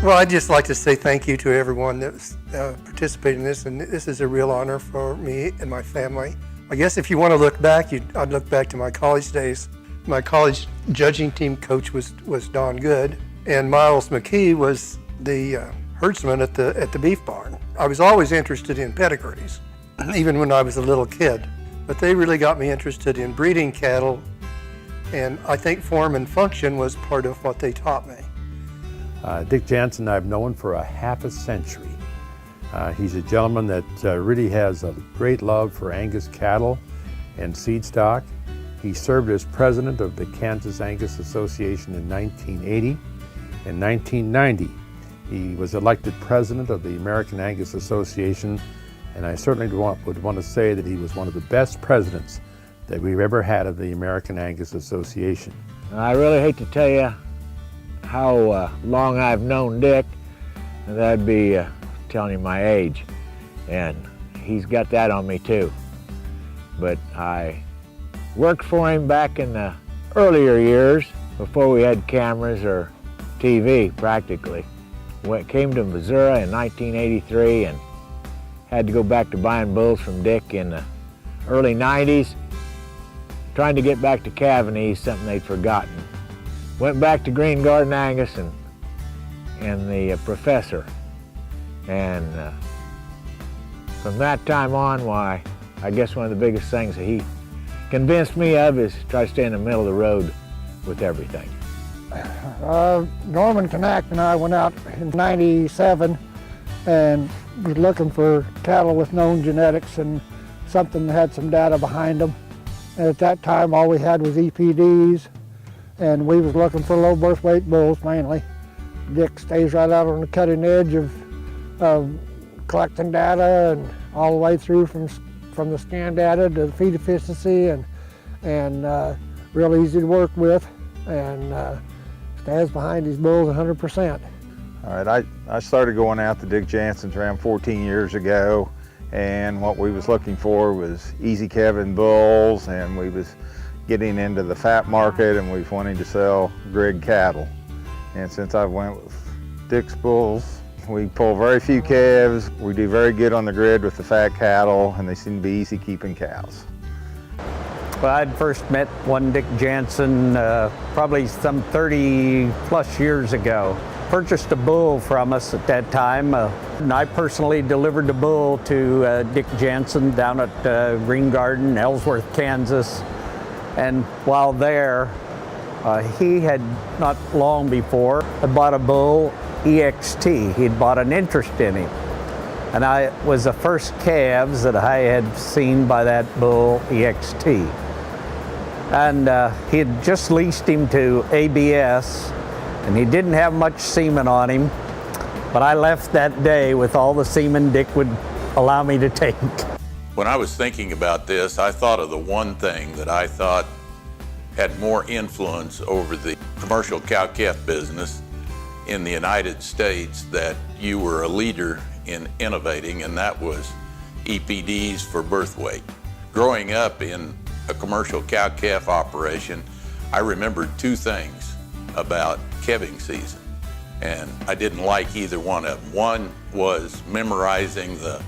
Well, I'd just like to say thank you to everyone that's participating in this, and this is a real honor for me and my family. I guess if you want to look back, I'd look back to my college days. My college judging team coach was Don Good, and Miles McKee was the herdsman at the beef barn. I was always interested in pedigrees, even when I was a little kid, but they really got me interested in breeding cattle, and I think form and function was part of what they taught me. Dick Janssen I've known for a half a century. He's a gentleman that really has a great love for Angus cattle and seed stock. He served as president of the Kansas Angus Association in 1980. In 1990, he was elected president of the American Angus Association, and I certainly would want to say that he was one of the best presidents that we've ever had of the American Angus Association. I really hate to tell you how long I've known Dick, and that'd be telling you my age, and he's got that on me too. But I worked for him back in the earlier years, before we had cameras or TV practically. Came to Missouri in 1983 and had to go back to buying bulls from Dick in the early 90s, trying to get back to Cavanese, something they'd forgotten. Went back to Green Garden Angus and the Professor. And from that time on, why, I guess one of the biggest things that he convinced me of is try to stay in the middle of the road with everything. Norman Knack and I went out in '97 and was looking for cattle with known genetics and something that had some data behind them. And at that time, all we had was EPDs, and we was looking for low birth weight bulls mainly. Dick stays right out on the cutting edge of collecting data and all the way through from the scan data to the feed efficiency, and real easy to work with, and stands behind these bulls 100%. All right, I started going out to Dick Janssen's around 14 years ago, and what we was looking for was easy calving bulls, and we was getting into the fat market, and we was wanting to sell grid cattle. And since I went with Dick's bulls, we pull very few calves, we do very good on the grid with the fat cattle, and they seem to be easy keeping cows. Well, I'd first met one Dick Janssen probably some 30 plus years ago. Purchased a bull from us at that time, and I personally delivered the bull to Dick Janssen down at Green Garden, Ellsworth, Kansas. And while there, he had not long before bought a bull, EXT. He'd bought an interest in him. And I was the first calves that I had seen by that bull, EXT. And he had just leased him to ABS, and he didn't have much semen on him, but I left that day with all the semen Dick would allow me to take. When I was thinking about this, I thought of the one thing that I thought had more influence over the commercial cow-calf business in the United States, that you were a leader in innovating, and that was EPDs for birth weight. Growing up in a commercial cow-calf operation, I remembered two things about calving season, and I didn't like either one of them. One was memorizing the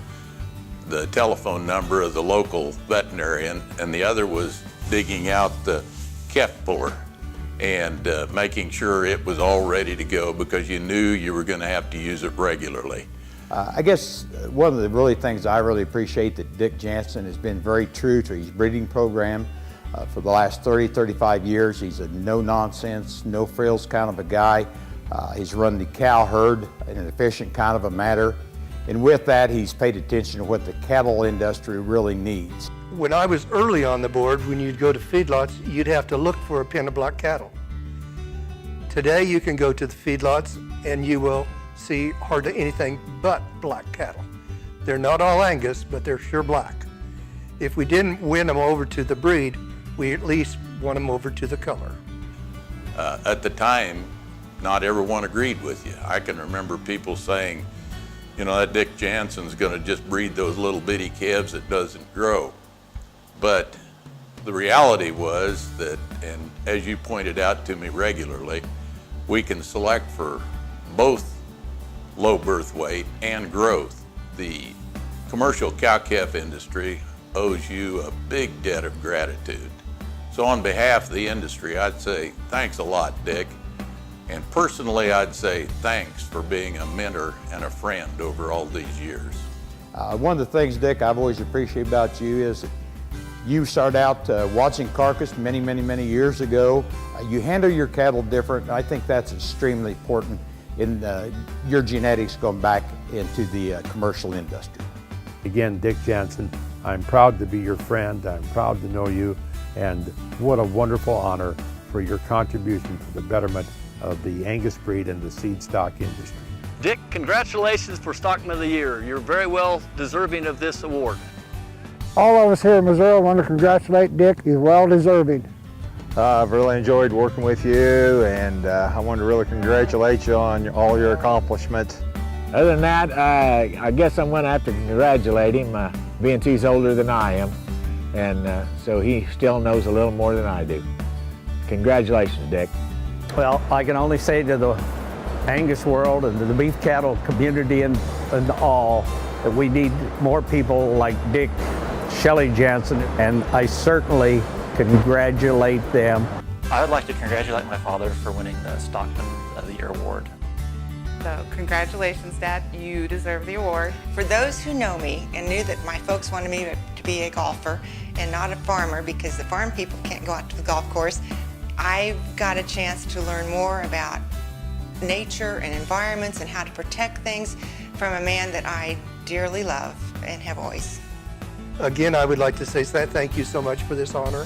telephone number of the local veterinarian, and the other was digging out the calf puller and making sure it was all ready to go, because you knew you were going to have to use it regularly. I guess one of the really things I really appreciate that Dick Janssen has been very true to his breeding program. For the last 30, 35 years, he's a no-nonsense, no-frills kind of a guy. He's run the cow herd in an efficient kind of a manner. And with that, he's paid attention to what the cattle industry really needs. When I was early on the board, when you'd go to feedlots, you'd have to look for a pen of black cattle. Today, you can go to the feedlots and you will see hardly anything but black cattle. They're not all Angus, but they're sure black. If we didn't win them over to the breed, we at least won them over to the color. At the time, not everyone agreed with you. I can remember people saying, you know, that Dick Janssen's going to just breed those little bitty calves that doesn't grow. But the reality was that, and as you pointed out to me regularly, we can select for both low birth weight, and growth. The commercial cow-calf industry owes you a big debt of gratitude. So on behalf of the industry, I'd say thanks a lot, Dick. And personally, I'd say thanks for being a mentor and a friend over all these years. One of the things, Dick, I've always appreciated about you is that you started out watching carcass many years ago. You handle your cattle different. I think that's extremely important in your genetics going back into the commercial industry. Again, Dick Janssen, I'm proud to be your friend. I'm proud to know you, and what a wonderful honor for your contribution to the betterment of the Angus breed and the seed stock industry. Dick, congratulations for Stockman of the Year. You're very well deserving of this award. All of us here in Missouri want to congratulate Dick. He's well deserving. I've really enjoyed working with you, and I want to really congratulate you on all your accomplishments. Other than that, I guess I'm going to have to congratulate him, being he's older than I am, and so he still knows a little more than I do. Congratulations, Dick. Well, I can only say to the Angus world and to the beef cattle community and all that we need more people like Dick, Shelley Janssen, and I certainly congratulate them. I would like to congratulate my father for winning the Stockman of the Year award. So congratulations, Dad, you deserve the award. For those who know me and knew that my folks wanted me to be a golfer and not a farmer because the farm people can't go out to the golf course, I've got a chance to learn more about nature and environments and how to protect things from a man that I dearly love and have always. Again, I would like to say thank you so much for this honor.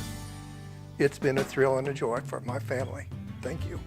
It's been a thrill and a joy for my family. Thank you.